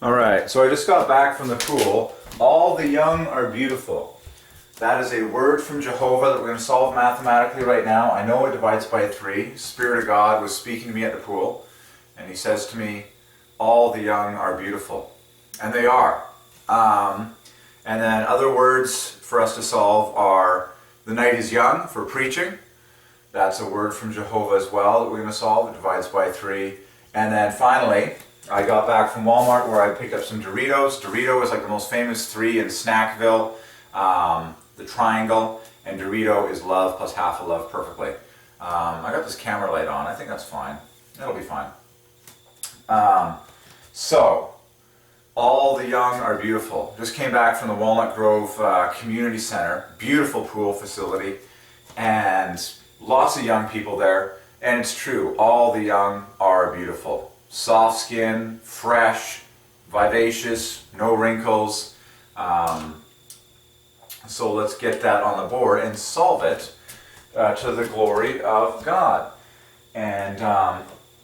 All right, so I just got back from the pool. All the young are beautiful. That is a word from Jehovah that we're going to solve mathematically right now. I know it divides by 3. Spirit of God was speaking to me at the pool, and he says to me, all the young are beautiful. And they are. And then other words for us to solve are the night is young for preaching. That's a word from Jehovah as well that we're going to solve. It divides by 3. And then finally, I got back from Walmart where I picked up some Doritos. Dorito is like the most famous 3 in Snackville. The triangle, and Dorito is love plus half a love perfectly. I got this camera light on. I think that's fine. It'll be fine. So, all the young are beautiful. Just came back from the Walnut Grove Community Center. Beautiful pool facility. And lots of young people there. And it's true, all the young are beautiful. Soft skin, fresh, vivacious, no wrinkles. So let's get that on the board and solve it to the glory of God. And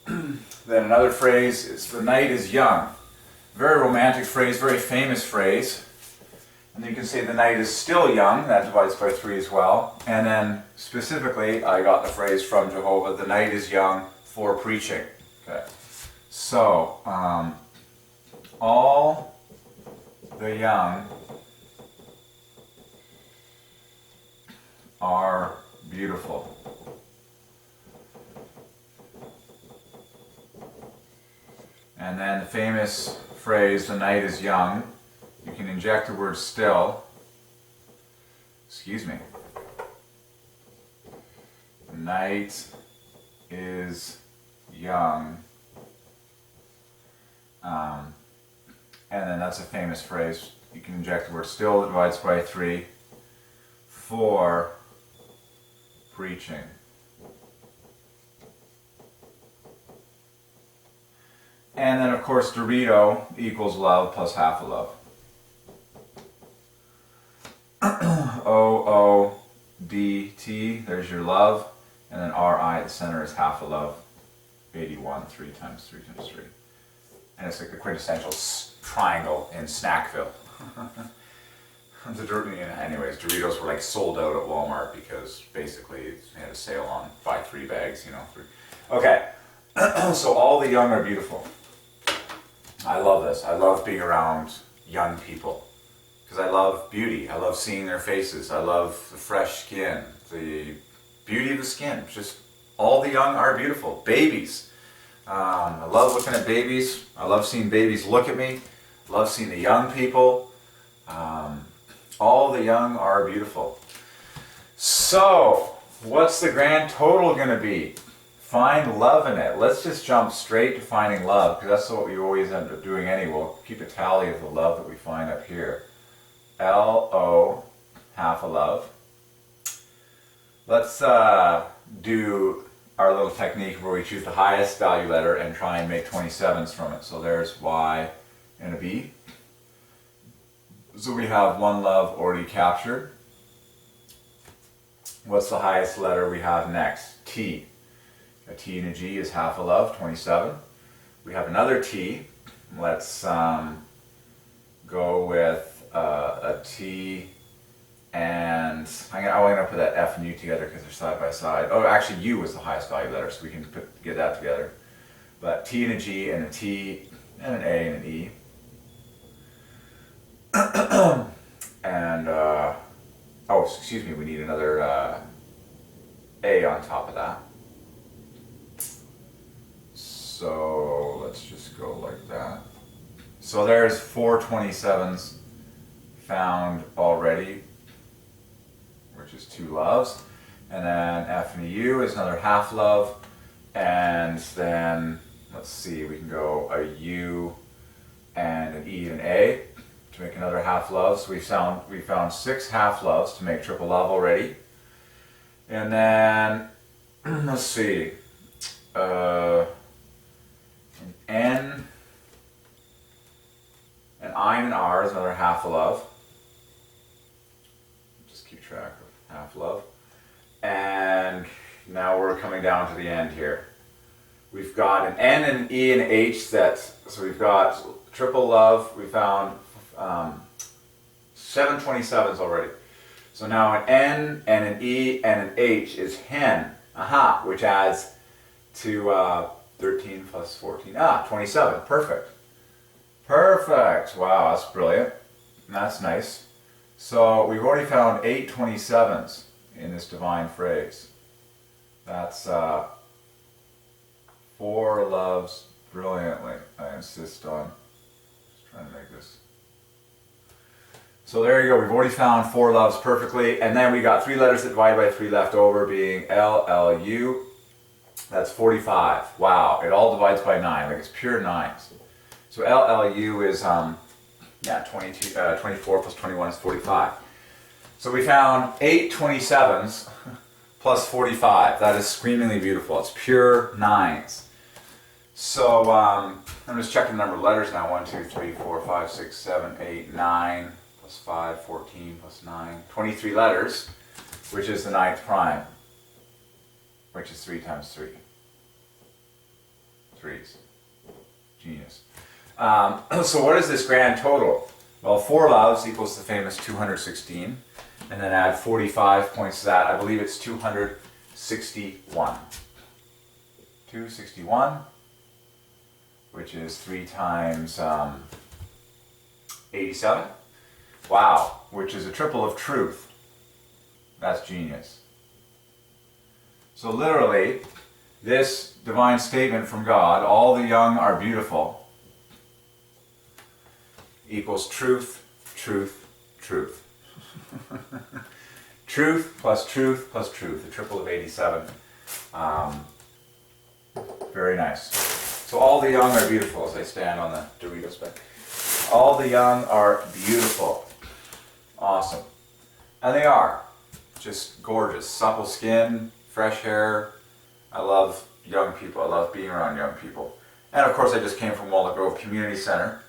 then another phrase is the night is young. Very romantic phrase, very famous phrase. And then you can say the night is still young. That divides by 3 as well. And then specifically, I got the phrase from Jehovah, the night is young for preaching. Okay. So, all the young are beautiful. And then the famous phrase, the night is young, you can inject the word still. Excuse me. The night is young. And then that's a famous phrase. You can inject the word still, that divides by 3, for preaching. And then of course Dorito equals love plus half a love. O-O-D-T, there's your love. And then R-I at the center is half a love. 81, 3 times 3 times 3. And it's like the quintessential triangle in Snackville. Anyways, Doritos were like sold out at Walmart because basically they had a sale on buy 3 bags, 3. Okay, so all the young are beautiful. I love this. I love being around young people because I love beauty. I love seeing their faces. I love the fresh skin, the beauty of the skin. Just all the young are beautiful. Babies. I love looking at babies. I love seeing babies look at me. I love seeing the young people. All the young are beautiful. So, what's the grand total going to be? Find love in it. Let's just jump straight to finding love, because that's what we always end up doing anyway. We'll keep a tally of the love that we find up here. L-O, half a love. Let's do our little technique where we choose the highest value letter and try and make 27s from it. So there's Y and a B. So we have one love already captured. What's the highest letter we have next? T. A T and a G is half a love, 27. We have another T. Let's go with a T and I'm going to put that F and U together because they're side by side. Oh, actually U is the highest value letter, so we can get that together. But T and a G and a T and an A and an E. And, oh, excuse me, we need another A on top of that. So let's just go like that. So there's 4 27s found already, which is 2 loves. And then F and a U is another half love. And then, let's see, we can go a U and an E and an A to make another half love. So we found 6 half loves to make triple love already. And then, let's see, an N, an I and an R is another half a love. Just keep track of half love. And now we're coming down to the end here. We've got an N, an E, and an H so we've got triple love. We found 7 27s already. So now an N and an E and an H is hen. Aha, which adds to 13 plus 14. 27. Perfect. Perfect. Wow, that's brilliant. That's nice. So we've already found 8 27s in this divine phrase. That's 4 loves brilliantly. I insist on just trying to make this. So there you go. We've already found 4 loves perfectly, and then we got 3 letters that divide by 3 left over, being L, L, U. That's 45. Wow, it all divides by 9, like it's pure 9s. So L, L, U is 24 plus 21 is 45. So we found 8 27s plus 45. That is screamingly beautiful. It's pure 9s. So I'm just checking the number of letters now. 1, 2, 3, 4, 5, 6, 7, 8, 9, plus 5, 14, plus 9. 23 letters, which is the 9th prime, which is 3 times 3. 3s. Genius. So what is this grand total? Well, 4 loves equals the famous 216. And then add 45 points to that. I believe it's 261. 261, which is 3 times 87. Wow, which is a triple of truth. That's genius. So literally, this divine statement from God, all the young are beautiful, equals truth, truth, truth. Truth plus truth plus truth, a triple of 87. Very nice. So all the young are beautiful, as I stand on the Doritos bed. All the young are beautiful. Awesome. And they are. Just gorgeous. Supple skin, fresh hair. I love young people. I love being around young people. And of course I just came from Walnut Grove Community Center,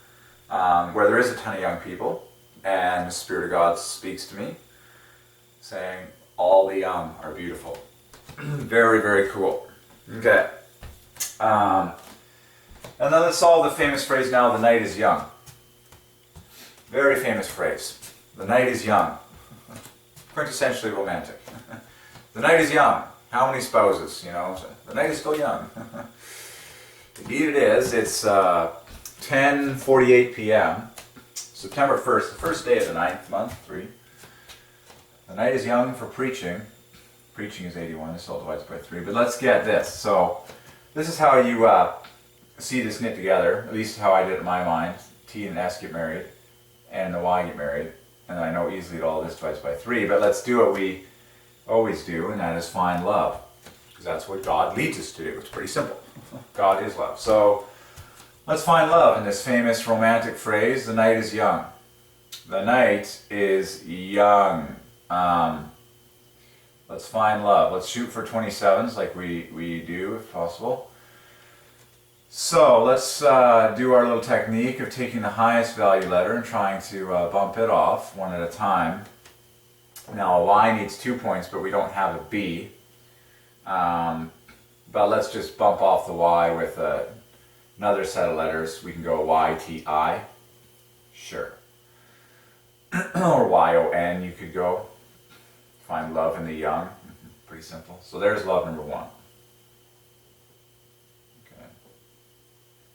where there is a ton of young people. And the Spirit of God speaks to me, saying, all the young are beautiful. Very, very cool. Okay. And then let's solve the famous phrase now, the night is young. Very famous phrase. The night is young. Quintessentially romantic. The night is young. How many spouses, you know? The night is still young. Indeed it is. It's 10:48 p.m. September 1st, the first day of the 9th month, 3. The night is young for preaching. Preaching is 81, this all divides by 3. But let's get this. So, this is how you see this knit together, at least how I did it in my mind. T and S get married, and the Y get married. And I know easily that all this divides by 3. But let's do what we always do, and that is find love. Because that's what God leads us to do. It's pretty simple. God is love. So, let's find love in this famous romantic phrase, the night is young. The night is young. Let's find love. Let's shoot for 27s like we do if possible. So let's do our little technique of taking the highest value letter and trying to bump it off one at a time. Now a Y needs 2 points, but we don't have a B. But let's just bump off the Y with another set of letters. We can go Y-T-I. Sure. Or Y-O-N you could go. Find love in the young. Pretty simple. So there's love number 1. Okay.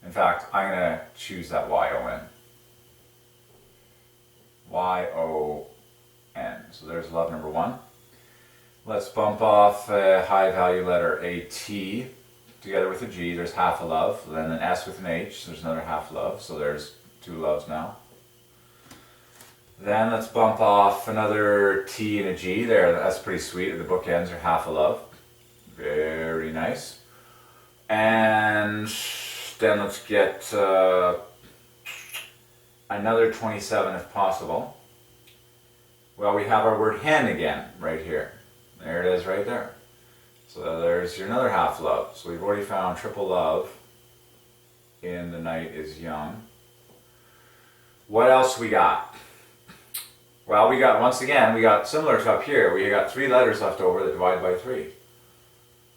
In fact, I'm going to choose that Y-O-N. Y-O-N. So there's love number 1. Let's bump off a high value letter, a T, together with a G. There's half a love. Then an S with an H. So there's another half love. So there's 2 loves now. Then let's bump off another T and a G there. That's pretty sweet. The bookends are half a love. Very nice. And then let's get another 27 if possible. Well, we have our word hen again right here. There it is right there. So there's your another half love. So we've already found triple love in the night is young. What else we got? Well, we got, once again, we got similar to up here. We got 3 letters left over that divide by 3.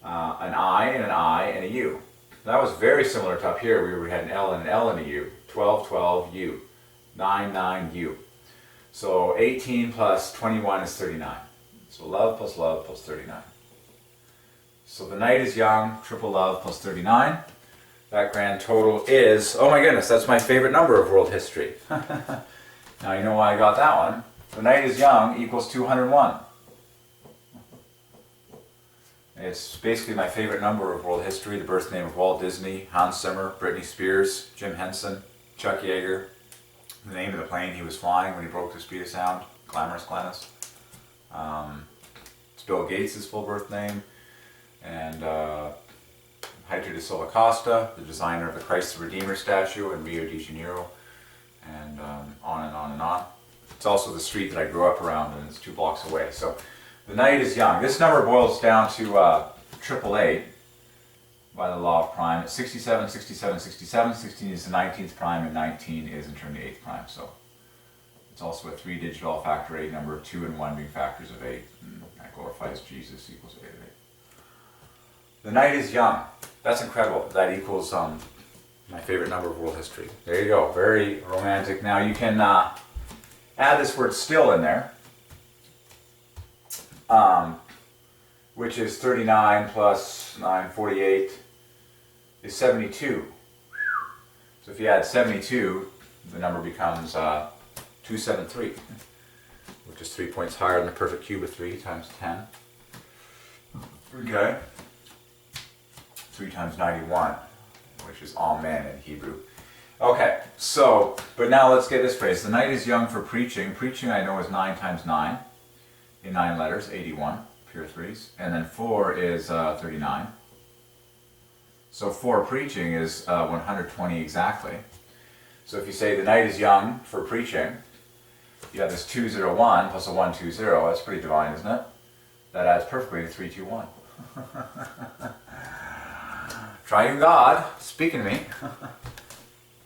An I and an I and a U. That was very similar to up here. We had an L and an L and a U. 12, 12, U. 9, 9, U. So 18 plus 21 is 39. So love plus 39. So the night is young, triple love plus 39. That grand total is, oh my goodness, that's my favorite number of world history. Now you know why I got that one. The night is young equals 201. It's basically my favorite number of world history, the birth name of Walt Disney, Hans Zimmer, Britney Spears, Jim Henson, Chuck Yeager, the name of the plane he was flying when he broke the speed of sound, Glamorous Glennis. It's Bill Gates' full birth name, and Heitor de Silva Costa, the designer of the Christ the Redeemer statue in Rio de Janeiro, and on and on and on. It's also the street that I grew up around, and it's 2 blocks away. So the night is young. This number boils down to 888 by the law of prime. It's 67, 67, 67. 16 is the 19th prime, and 19 is in turn the 8th prime. So it's also a 3-digit all factor 8 number, 2 and 1 being factors of 8. And that glorifies Jesus equals 8 of 8. The night is young. That's incredible. That equals my favorite number of world history. There you go. Very romantic. Now you can add this word still in there, which is 39 plus 9, 48 is 72. So if you add 72, the number becomes 273, which is 3 points higher than the perfect cube of 3 times 10. Okay. 3 times 91, which is Amen in Hebrew. Okay, so, but now let's get this phrase. The night is young for preaching. Preaching I know is 9 times 9 in 9 letters, 81, pure threes. And then 4 is 39. So for preaching is 120 exactly. So if you say the night is young for preaching, you have this 201 plus a 120. That's pretty divine, isn't it? That adds perfectly to 321. Triune God, speaking to me.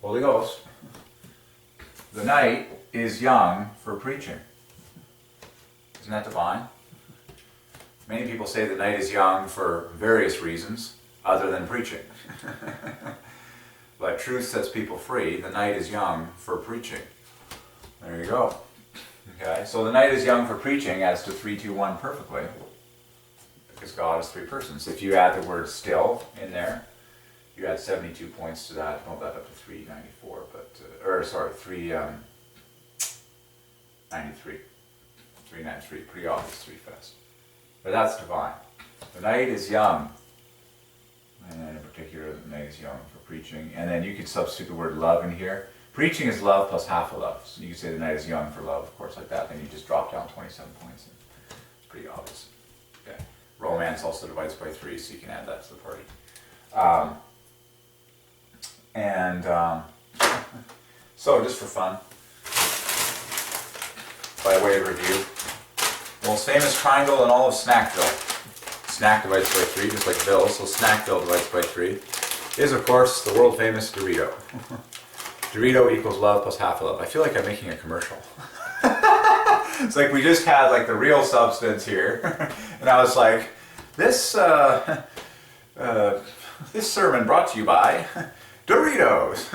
Holy Ghost. The night is young for preaching. Isn't that divine? Many people say the night is young for various reasons other than preaching. But truth sets people free. The night is young for preaching. There you go. Okay, so the night is young for preaching adds to 321 perfectly, because God is 3 persons. If you add the word still in there, you add 72 points to that. Bump that up to 394, but 393. 393, pretty obvious 3 fast. But that's divine. The night is young, and in particular, the night is young for preaching. And then you could substitute the word love in here. Preaching is love plus half a love. So you could say the night is young for love, of course, like that. Then you just drop down 27 points. It's pretty obvious. Okay. Romance also divides by 3, so you can add that to the party. So just for fun, by way of review, the most famous triangle in all of Snackville. Snack divides by 3, just like Bill, so Snackville divides by 3, is of course the world famous Dorito. Dorito equals love plus half a love. I feel like I'm making a commercial. It's like we just had like the real substance here, and I was like, this sermon brought to you by Doritos,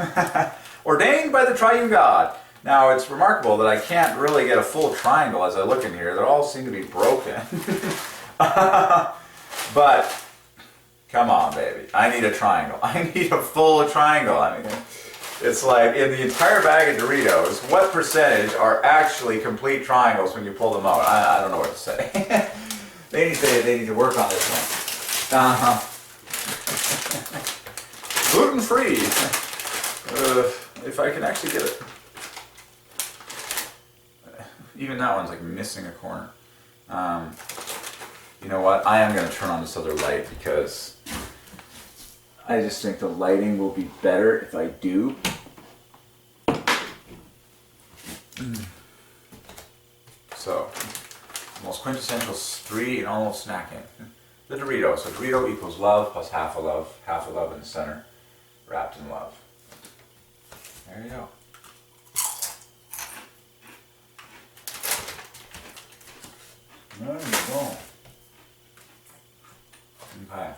ordained by the Triune God. Now it's remarkable that I can't really get a full triangle as I look in here. They all seem to be broken. But come on, baby, I need a triangle. I need a full triangle. I mean, it's like in the entire bag of Doritos, what percentage are actually complete triangles when you pull them out? I don't know what to say. They need to work on this one. Gluten-free. If I can actually get it. Even that one's like missing a corner. You know what? I am going to turn on this other light because I just think the lighting will be better if I do. So, most quintessential 3 in all of snacking. The Dorito. So Dorito equals love plus half a love in the center, wrapped in love. There you go. There you go. Okay.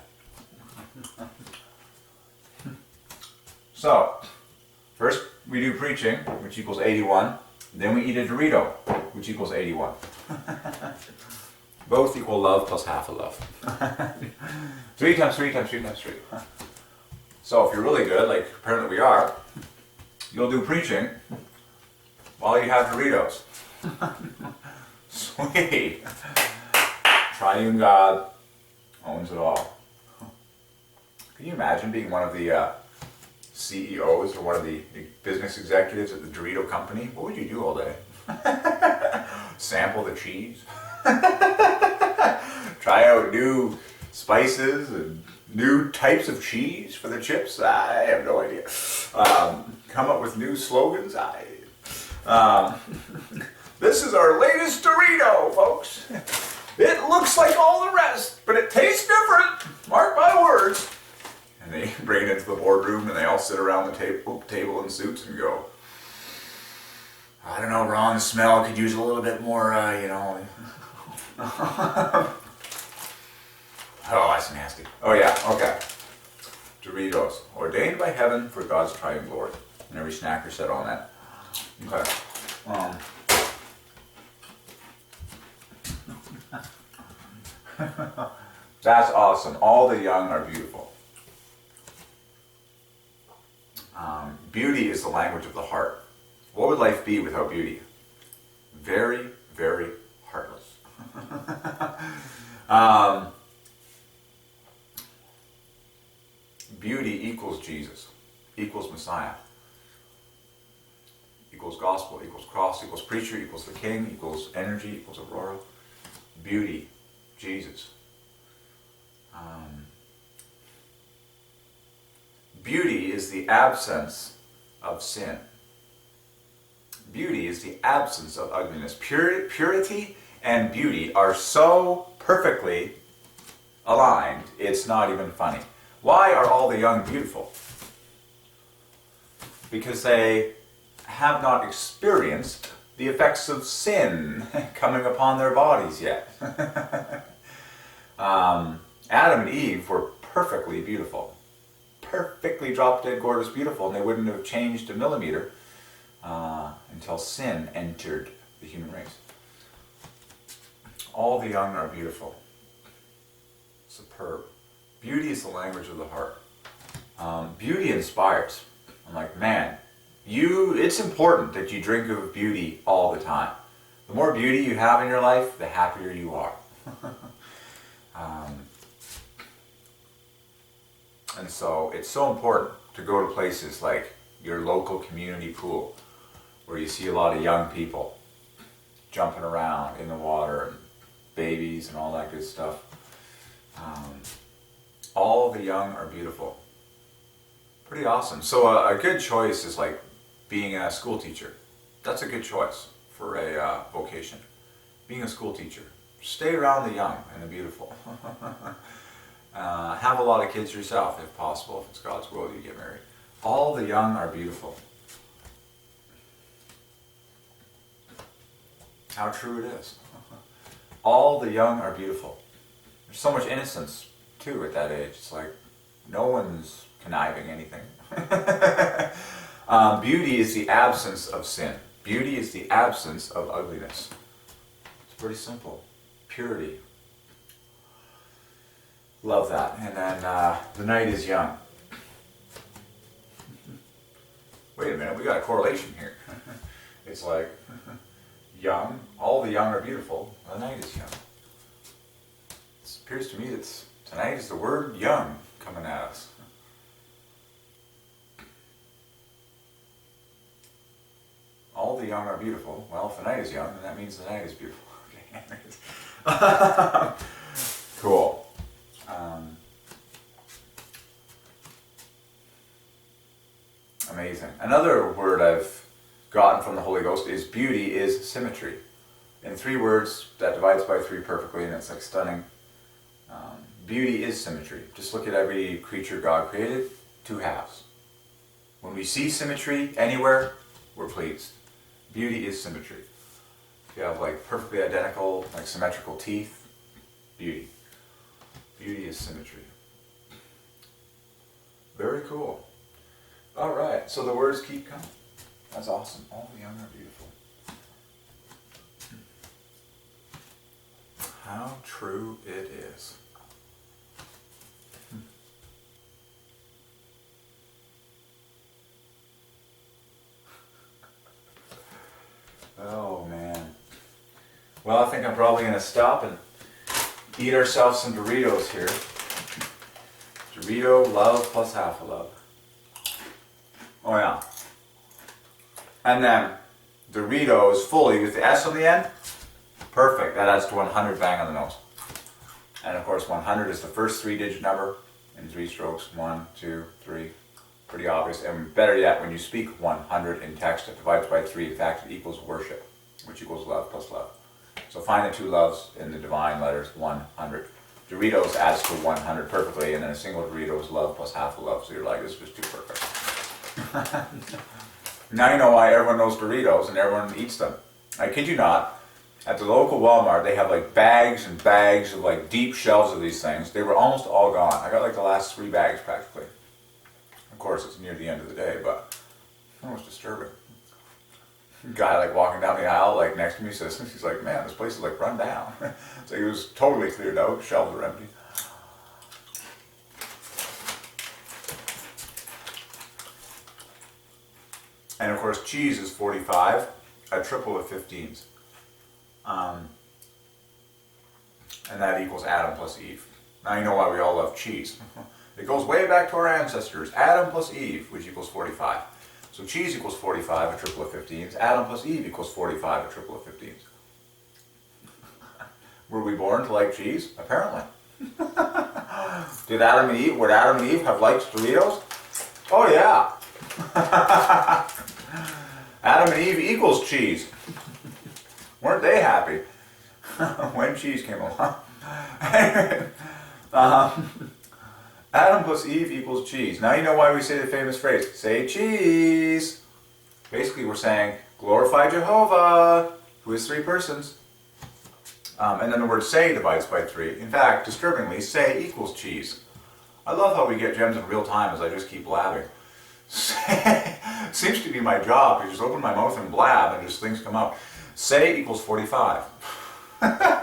So, first we do preaching, which equals 81. Then we eat a Dorito, which equals 81. Both equal love plus half a love. 3 times 3 times 3 times 3. So if you're really good, like apparently we are, you'll do preaching while you have Doritos. Sweet. Triune God owns it all. Can you imagine being one of the CEOs or one of the business executives at the Dorito company? What would you do all day? Sample the cheese? Try out new spices and new types of cheese for the chips? I have no idea. Come up with new slogans? This is our latest Dorito, folks. It looks like all the rest, but it tastes different. Mark my words. And they bring it into the boardroom and they all sit around the table in suits and go, I don't know, Ron, the smell could use a little bit more, Oh, that's nasty. Oh yeah, okay. Doritos, ordained by heaven for God's triune glory. And every snacker said on that. Okay. That's awesome. All the young are beautiful. Beauty is the language of the heart. What would life be without beauty? Very, very heartless. Beauty equals Jesus, equals Messiah, equals gospel, equals cross, equals preacher, equals the king, equals energy, equals aurora. Beauty, Jesus. Beauty is the absence of sin. Beauty is the absence of ugliness. Purity and beauty are so perfectly aligned, it's not even funny. Why are all the young beautiful? Because they have not experienced the effects of sin coming upon their bodies yet. Adam and Eve were perfectly beautiful. Perfectly drop-dead gorgeous beautiful, and they wouldn't have changed a millimeter until sin entered the human race. All the young are beautiful. Superb. Beauty is the language of the heart. Beauty inspires. I'm like, man, it's important that you drink of beauty all the time. The more beauty you have in your life, the happier you are. And so it's so important to go to places like your local community pool, where you see a lot of young people jumping around in the water, and babies and all that good stuff. All the young are beautiful. Pretty awesome. So a good choice is like being a school teacher. That's a good choice for a vocation. Being a school teacher. Stay around the young and the beautiful. Have a lot of kids yourself if possible. If it's God's will, you get married. All the young are beautiful. How true it is. All the young are beautiful. There's so much innocence too at that age. It's like no one's conniving anything. Beauty is the absence of sin. Beauty is the absence of ugliness. It's pretty simple. Purity. Love that. And then the night is young. Wait a minute, we got a correlation here. It's like young, all the young are beautiful, the night is young. It appears to me that tonight is the word young coming at us. All the young are beautiful. Well, if the night is young, then that means the night is beautiful. Okay. Cool. Amazing. Another word I've gotten from the Holy Ghost is beauty is symmetry. In 3 words, that divides by 3 perfectly, and it's like stunning. Beauty is symmetry. Just look at every creature God created, 2 halves. When we see symmetry anywhere, we're pleased. Beauty is symmetry. If you have like perfectly identical, like symmetrical teeth, beauty. Beauty is symmetry. Very cool. All right, so the words keep coming. That's awesome. All the young are beautiful. How true it is. Oh man. Well, I think I'm probably going to stop and eat ourselves some Doritos here. Dorito love plus half a love. Oh yeah. And then Doritos fully with the S on the end. Perfect. That adds to 100 bang on the nose. And of course 100 is the first 3-digit number in 3 strokes. 1, 2, 3. Pretty obvious. And better yet, when you speak 100 in text, it divides by 3. In fact, it equals worship, which equals love plus love. So find the 2 loves in the divine letters 100. Doritos adds to 100 perfectly, and then a single Dorito is love plus half a love. So you're like, this is just too perfect. Now you know why everyone knows Doritos and everyone eats them. I kid you not. At the local Walmart, they have like bags and bags of like deep shelves of these things. They were almost all gone. I got like the last 3 bags practically. Of course, it's near the end of the day, but it was disturbing. Guy like walking down the aisle like next to me says, he's like, man, this place is like run down. So he was totally cleared out, shelves were empty. And of course, cheese is 45, a triple of 15s. And that equals Adam plus Eve. Now you know why we all love cheese. It goes way back to our ancestors. Adam plus Eve, which equals 45. So cheese equals 45, a triple of 15s. Adam plus Eve equals 45, a triple of 15s. Were we born to like cheese? Apparently. Would Adam and Eve have liked Doritos? Oh yeah. Adam and Eve equals cheese. Weren't they happy when cheese came along? Adam plus Eve equals cheese. Now you know why we say the famous phrase, say cheese. Basically we're saying, glorify Jehovah, who is 3 persons. And then the word say divides by 3. In fact, disturbingly, say equals cheese. I love how we get gems in real time as I just keep blabbing. Seems to be my job. I just open my mouth and blab and just things come out. Say equals 45.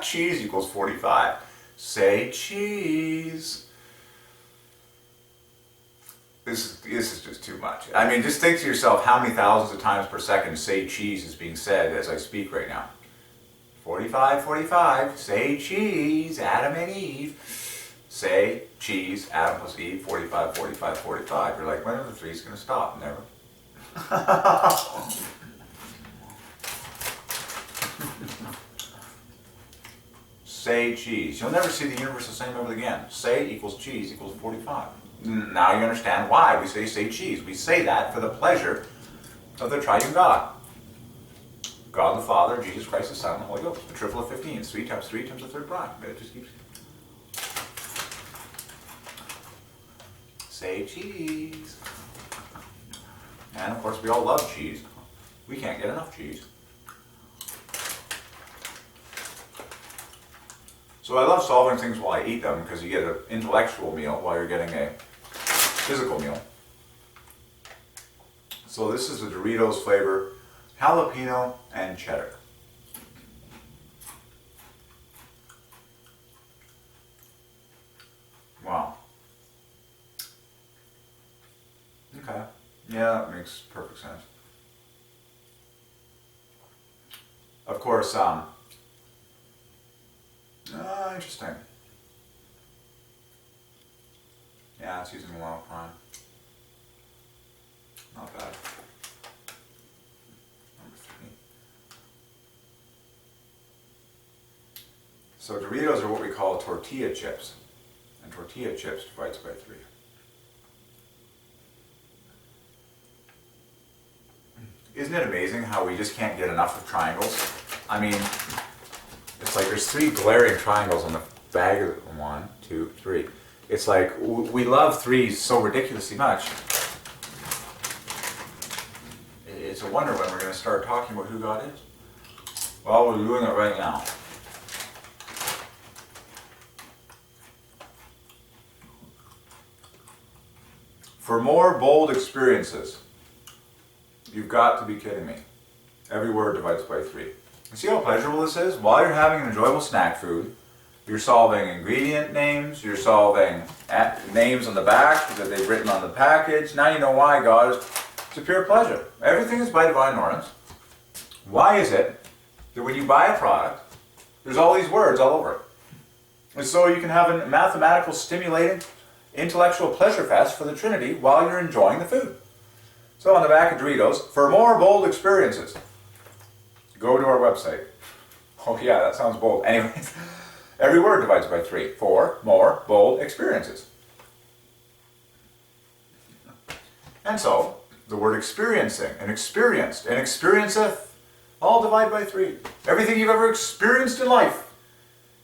Cheese equals 45. Say cheese. This is just too much. I mean, just think to yourself how many thousands of times per second say cheese is being said as I speak right now. 45, 45, say cheese, Adam and Eve. Say cheese, Adam plus Eve, 45, 45, 45. You're like, when are the 3s going to stop? Never. Say cheese. You'll never see the universe the same ever again. Say equals cheese equals 45. Now you understand why we say cheese. We say that for the pleasure of the Triune God. God the Father, Jesus Christ the Son, and the Holy Ghost. The triple of 15. 3 times 3 times the 3rd prime. It just keeps... Say cheese. And of course we all love cheese. We can't get enough cheese. So I love solving things while I eat them because you get an intellectual meal while you're getting a physical meal. So this is the Doritos flavor, jalapeno and cheddar. Wow. Okay. Yeah, that makes perfect sense. Of course, interesting. Yeah, it's using a lot of prime. Not bad. Number 3. So Doritos are what we call tortilla chips. And tortilla chips divides by 3. Isn't it amazing how we just can't get enough of triangles? I mean, it's like there's 3 glaring triangles on the bag of 1, 2, 3. It's like we love 3s so ridiculously much. It's a wonder when we're going to start talking about who God is. Well, we're doing it right now. For more bold experiences. You've got to be kidding me. Every word divides by 3. You see how pleasurable this is? While you're having an enjoyable snack food, you're solving ingredient names, you're solving names on the back that they've written on the package. Now you know why, God. It's a pure pleasure. Everything is by Divine Ordinance. Why is it that when you buy a product, there's all these words all over it? And so you can have a mathematical, stimulating, intellectual pleasure fest for the Trinity while you're enjoying the food. So on the back of Doritos, for more bold experiences, go to our website. Oh yeah, that sounds bold. Anyways, every word divides by 3. For more bold experiences. And so, the word experiencing, and experienced, and experienceth, all divide by 3. Everything you've ever experienced in life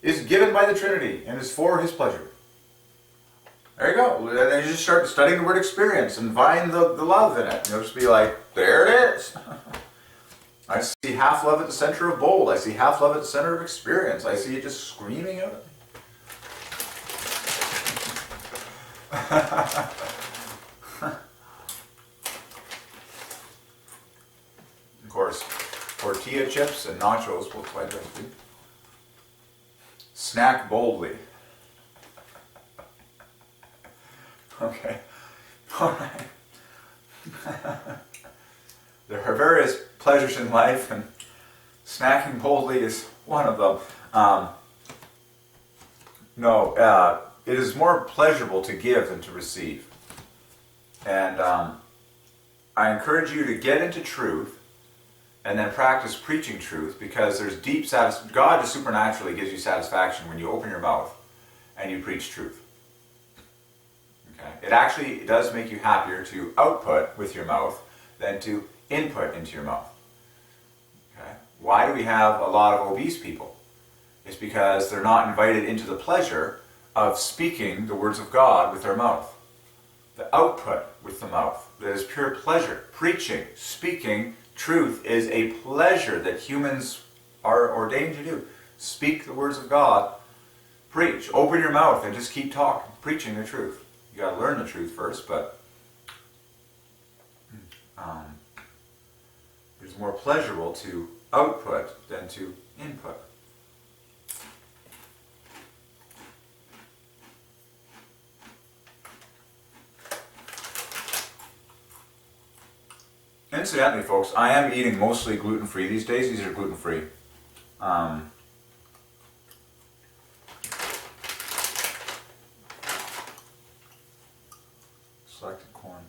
is given by the Trinity and is for His pleasure. There you go. Then you just start studying the word experience and find the love in it. You'll just be like, there it is. I see half love at the center of bold. I see half love at the center of experience. I see it just screaming out at me. Of course, tortilla chips and nachos will divide by 3. Snack boldly. Okay. All right. There are various pleasures in life, and snacking boldly is one of them. It is more pleasurable to give than to receive. And I encourage you to get into truth and then practice preaching truth, because there's deep satisfaction. God just supernaturally gives you satisfaction when you open your mouth and you preach truth. Okay? It actually does make you happier to output with your mouth than to input into your mouth. Okay? Why do we have a lot of obese people? It's because they're not invited into the pleasure of speaking the words of God with their mouth. The output with the mouth, that is pure pleasure. Preaching, speaking truth is a pleasure that humans are ordained to do. Speak the words of God. Preach. Open your mouth and just keep talking, preaching the truth. You got to learn the truth first, but it's more pleasurable to output than to input. Incidentally, folks, I am eating mostly gluten-free these days. These are gluten-free. Selected corn.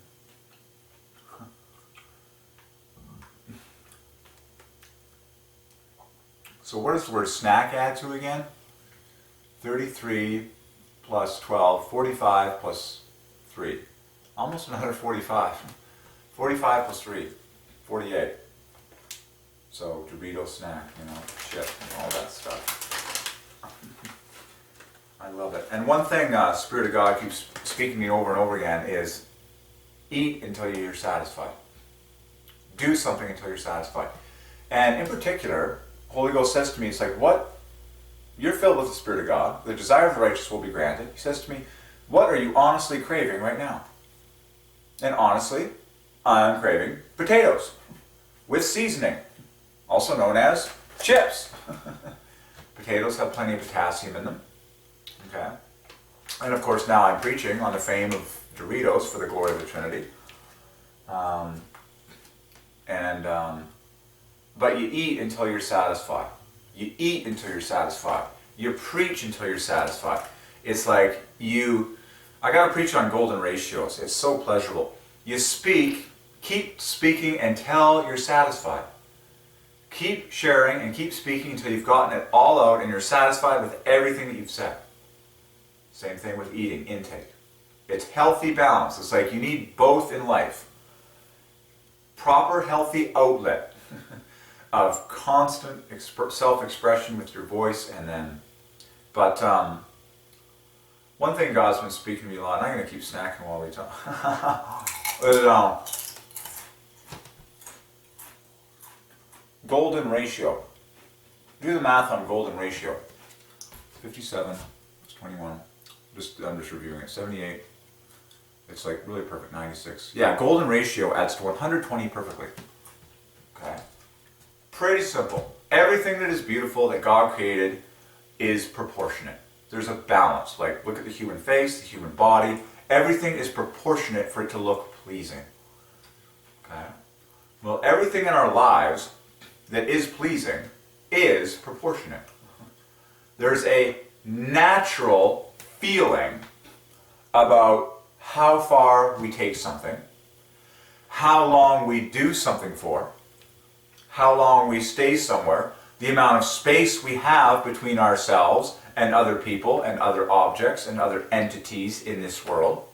So what does the word snack add to again? 33 plus 12, 45 plus 3. Almost another 45. 45 plus 3, 48. So, Doritos snack, chip, and all that stuff. I love it. And one thing Spirit of God keeps speaking to me over and over again is, eat until you're satisfied. Do something until you're satisfied. And in particular, Holy Ghost says to me, it's like, what? You're filled with the Spirit of God. The desire of the righteous will be granted. He says to me, what are you honestly craving right now? And honestly, I'm craving potatoes with seasoning, also known as chips. Potatoes have plenty of potassium in them. Okay, and of course now I'm preaching on the fame of Doritos for the glory of the Trinity. But you eat until you're satisfied. You eat until you're satisfied. You preach until you're satisfied. It's like I gotta preach on golden ratios. It's so pleasurable. You speak. Keep speaking until you're satisfied. Keep sharing and keep speaking until you've gotten it all out and you're satisfied with everything that you've said. Same thing with eating, intake. It's healthy balance. It's like you need both in life. Proper healthy outlet of constant self-expression with your voice, and then, but one thing God's been speaking to me a lot, and I'm going to keep snacking while we talk, is golden ratio. Do the math on golden ratio. 57 plus 21. I'm just reviewing it. 78 It's like really perfect, 96. Yeah, golden ratio adds to 120 perfectly. Okay. Pretty simple. Everything that is beautiful that God created is proportionate. There's a balance. Like, look at the human face, the human body. Everything is proportionate for it to look pleasing. Okay. Well, everything in our lives that is pleasing is proportionate. There's a natural feeling about how far we take something, how long we do something for, how long we stay somewhere, the amount of space we have between ourselves and other people and other objects and other entities in this world.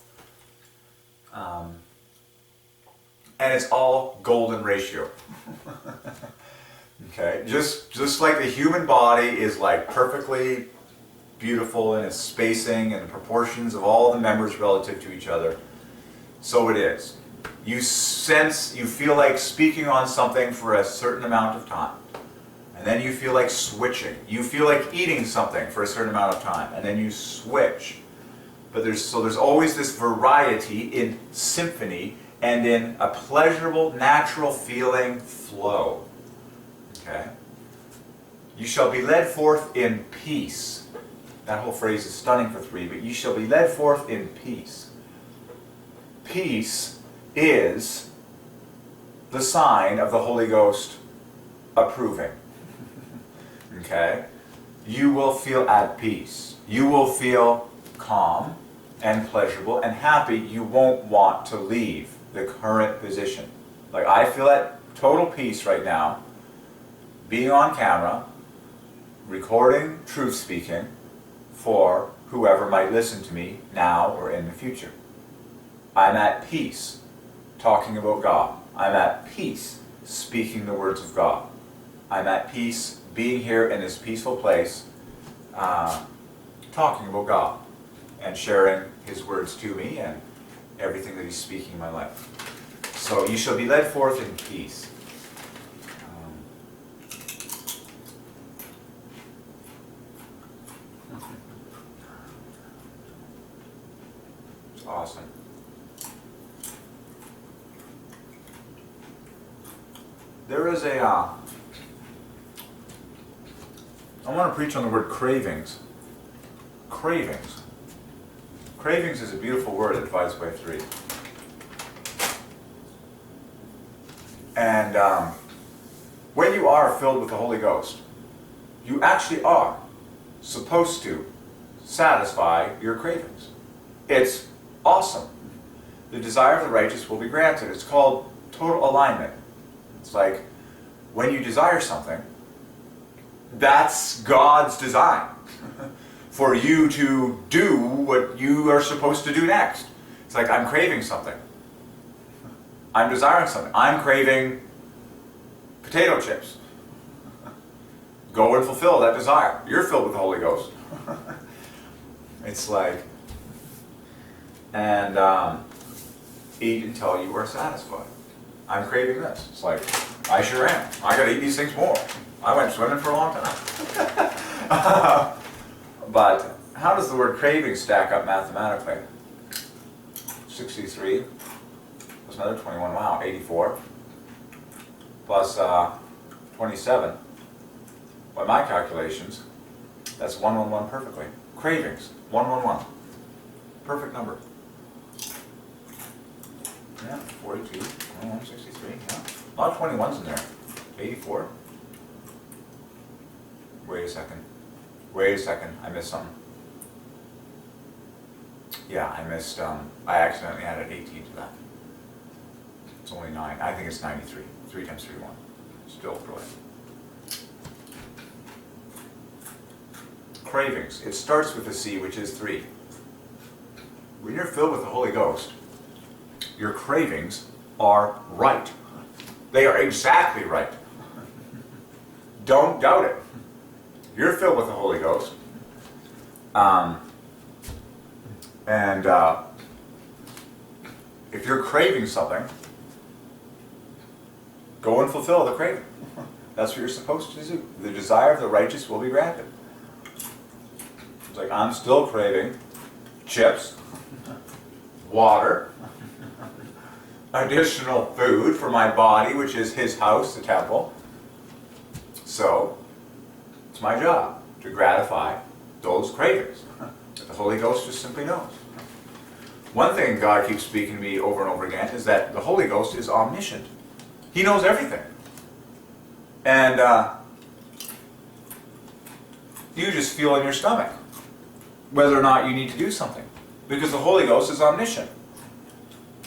And it's all golden ratio. Okay, just like the human body is like perfectly beautiful in its spacing and the proportions of all the members relative to each other, so it is. You feel like speaking on something for a certain amount of time, and then you feel like switching. You feel like eating something for a certain amount of time, and then you switch. But there's always this variety in symphony and in a pleasurable, natural feeling flow. Okay? You shall be led forth in peace. That whole phrase is stunning for 3, but you shall be led forth in peace. Peace is the sign of the Holy Ghost approving. Okay? You will feel at peace. You will feel calm and pleasurable and happy. You won't want to leave the current position. Like, I feel at total peace right now, being on camera, recording truth speaking for whoever might listen to me now or in the future. I'm at peace talking about God. I'm at peace speaking the words of God. I'm at peace being here in this peaceful place talking about God and sharing His words to me and everything that He's speaking in my life. So you shall be led forth in peace. It's awesome. There is a I want to preach on the word cravings. Cravings. Cravings is a beautiful word that divides by 3. And when you are filled with the Holy Ghost, you actually are supposed to satisfy your cravings. It's awesome. The desire of the righteous will be granted. It's called total alignment. It's like when you desire something, that's God's design for you to do what you are supposed to do next. It's like, I'm craving something. I'm desiring something. I'm craving potato chips. Go and fulfill that desire. You're filled with the Holy Ghost. It's like, and eat until you are satisfied. I'm craving this. It's like, I sure am. I gotta eat these things more. I went swimming for a long time. But how does the word craving stack up mathematically? 63 plus another 21, wow, 84. Plus 27. By my calculations, that's 111 perfectly. Cravings, 111. Perfect number. Yeah, 42, 21, 63, yeah. A lot of 21s in there. 84. Wait a second, I missed something. Yeah, I missed, I accidentally added 18 to that. It's only 9, I think it's 93. 3 times 3, 1. Still brilliant. Cravings, it starts with a C, which is 3. When you're filled with the Holy Ghost, your cravings are right. They are exactly right. Don't doubt it. You're filled with the Holy Ghost. If you're craving something, go and fulfill the craving. That's what you're supposed to do. The desire of the righteous will be granted. It's like, I'm still craving chips. water, additional food for my body, which is his house, the temple. So, it's my job to gratify those cravings that the Holy Ghost just simply knows. One thing God keeps speaking to me over and over again is that the Holy Ghost is omniscient. He knows everything. And you just feel in your stomach whether or not you need to do something. Because the Holy Ghost is omniscient.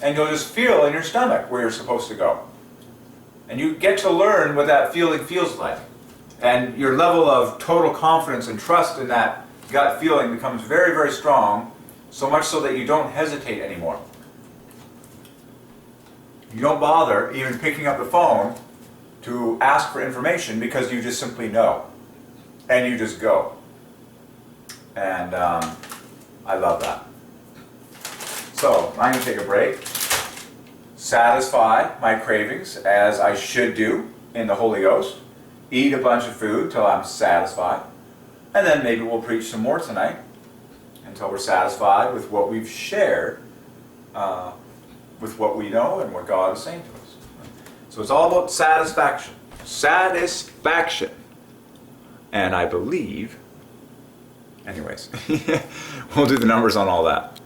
And you'll just feel in your stomach where you're supposed to go. And you get to learn what that feeling feels like. And your level of total confidence and trust in that gut feeling becomes very, very strong, so much so that you don't hesitate anymore. You don't bother even picking up the phone to ask for information because you just simply know. And you just go. And I love that. So, I'm going to take a break, satisfy my cravings as I should do in the Holy Ghost, eat a bunch of food till I'm satisfied, and then maybe we'll preach some more tonight until we're satisfied with what we've shared, with what we know and what God is saying to us. So it's all about satisfaction. Satisfaction. And I believe, anyways, we'll do the numbers on all that.